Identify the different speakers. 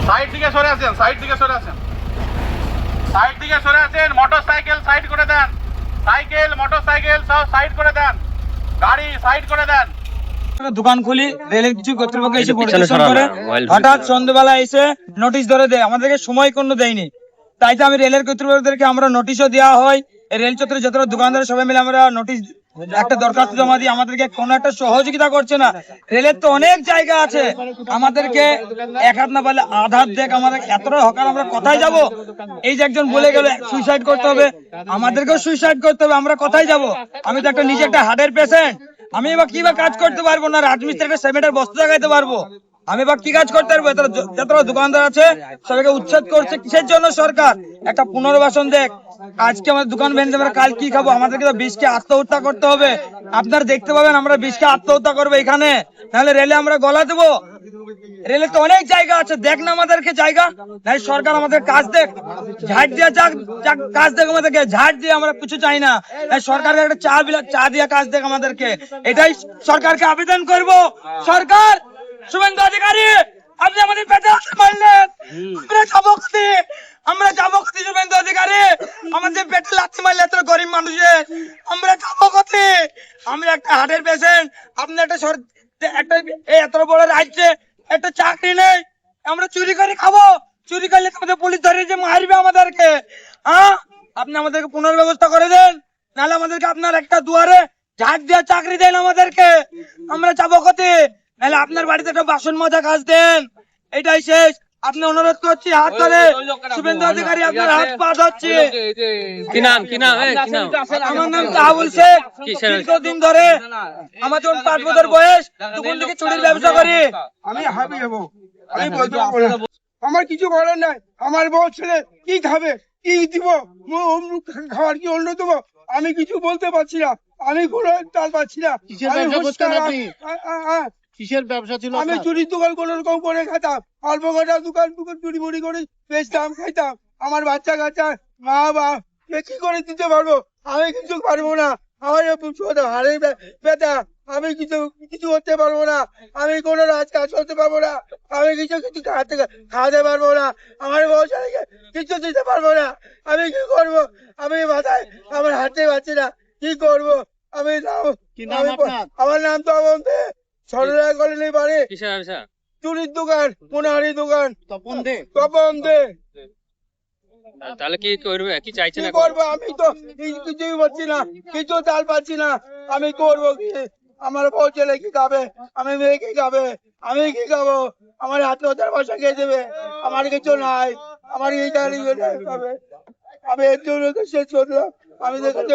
Speaker 1: Side দিকে সরে আসেন, সাইড দিকে সরে আসেন, সাইড দিকে সরে আসেন। মোটরসাইকেল সাইড করে দেন, সাইকেল মোটরসাইকেল সব সাইড করে দেন, গাড়ি সাইড করে দেন।
Speaker 2: দোকান খুলি, রেলের কিছু কর্তৃপক্ষ এসে পরিদর্শন করে হঠাৎ সন্ধ্যাবেলা এসে নোটিশ ধরে দেয়, আমাদেরকে সময় কোনো দেয়নি। তাই তো আমি রেলের কর্তৃপক্ষদেরকে আমরা নোটিশও দেওয়া হয়, রেল চত্বরে যত দোকানদার সবাই মিলে আমরা নোটিশ একটা দরখাস্ত জমা দিই, আমাদেরকে কোনো একটা সহযোগিতা করছে না। রেলের তো অনেক জায়গা আছে, আমাদেরকে এক হাত না পারলে আধ হাত দেখ, আমাদের এতটা হকার, আমরা কোথায় যাব? এই যে একজন বলে গেল সুইসাইড করতে হবে, আমাদেরকেও সুইসাইড করতে হবে, আমরা কোথায় যাব? আমি তো একটা নিজে একটা হার্টের পেশেন্ট, আমি এবার কি বা কাজ করতে পারবো না? রাজমিস্ত্রিকে সিমেন্টের বস্তা লাগাইতে পারবো, আমি বা কি কাজ করতে পারবো? যতটা দোকানদার আছে সবাইকে উচ্ছেদ করছে কিসের জন্য? সরকার একটা পুনর্বাসন দেখ। আজকে আমাদের দোকান ভেঙে আমরা কাল কি খাবো? আমাদেরকে তো বিষকে আত্মহত্যা করতে হবে। আপনারা দেখতে পাবেন আমরা বিষকে আত্মহত্যা করবো এখানে, নাহলে রেলে আমরা গলা দেবো। রেলে তো অনেক জায়গা আছে, দেখ না আমাদেরকে জায়গা, নাই সরকার আমাদের কাজ দেখ, ঝাড় দিয়ে কাজ দেখ আমাদেরকে, ঝাড় দিয়ে আমরা কিছু চাই না, সরকারকে একটা চা দিয়ে কাজ দেখ আমাদেরকে, এটাই সরকারকে আবেদন করব। সরকার, শুভেন্দু অধিকারী, আপনি আমাদের পেটে হাত মারলেন, আমরা যাবো কোথায়? আমরা যাবো কোথায়? শুভেন্দু অধিকারী, আমাদের পেটে লাথি মারলে এত গরিব মানুষের, আমরা যাবো কোথায়? আমি একটা হার্টের পেশেন্ট, আপনি একটা একটা এত বড় রাজ্যে একটা চাকরি নেই, আমরা চুরি করে খাবো, চুরি করলে আমাদের পুলিশ ধরে যে মারবে আমাদেরকে। হ্যাঁ, আপনি আমাদেরকে পুনর্ব্যবস্থা করে দেন, নাহলে আমাদেরকে আপনার একটা দুয়ারে ঝাড় দিয়ে চাকরি দেন আমাদেরকে, আমরা যাবো কোথায়? নাহলে আপনার বাড়িতে একটা বাসন মাজা কাজ দেন, এটাই শেষ। আপনি অনুরোধ করছি হাত ধরে, শুভেন্দু অধিকারী আপনার হাত পা ধরছি।
Speaker 3: কি নাম
Speaker 2: আমার নাম তাহাবুল শেখ, দীর্ঘদিন ধরে আমার যখন 5 বছর বয়স তখন থেকে চুরির ব্যবসা করি।
Speaker 4: আমি হাবি যাবো, আমি বলতে পারবো না, আমার কিছু করার নাই। আমার বউ ছেলে কি খাবে, কি দিব, খাবার কি অন্য দেবো, আমি কিছু বলতে পারছি না, আমি কোনো তাল পাচ্ছি না।
Speaker 5: কিসের ব্যবসা ছিল?
Speaker 4: আমি চুরির দোকান কোন রকম করে খেতাম, অল্প কটা দোকান চুরি মুড়ি করে বেচতাম, খাইতাম। আমার বাচ্চা কাচ্চা মা বাপ কি করে দিতে পারবো? আমি কিছু পারবো না, আমার হাড়ের ব্যথা, আমি কিছু কিছু করতে পারবো না, আমি কোনো কাজ করতে পারবো না, আমি কিছু কিছু খাওয়াতে পারবো না, আমার বউ ছেলেকে কিছু দিতে পারবো না, আমি কি করবো? আমি মাথায় আমার হাঁটতে পারছি না, কি করবো? আমি আমার নাম তো অবন্তে, সরলা কলোনি বাড়ি,
Speaker 3: কিসের ব্যবসা?
Speaker 4: চুরির দোকান, মোনাহারি দোকান,
Speaker 5: তপন দে।
Speaker 4: তপন দে।
Speaker 3: তাহলে কি করবে, কি চাইছেন
Speaker 4: কি
Speaker 3: এখন?
Speaker 4: করবো? আমি তো কিছুই পাচ্ছি না, কিছু চাল পাচ্ছি না, আমি করবো কি? আমার বউ ছেলে কি খাবে, আমি মেয়ে কি খাবে, আমি কি খাবো? আমার আত্মহত্যার পয়সা খেয়ে দেবে, আমার কিছু নাই, আমার এই খাবে। আমি এর জন্য তো শেষ করলাম, আমি দেখেছি।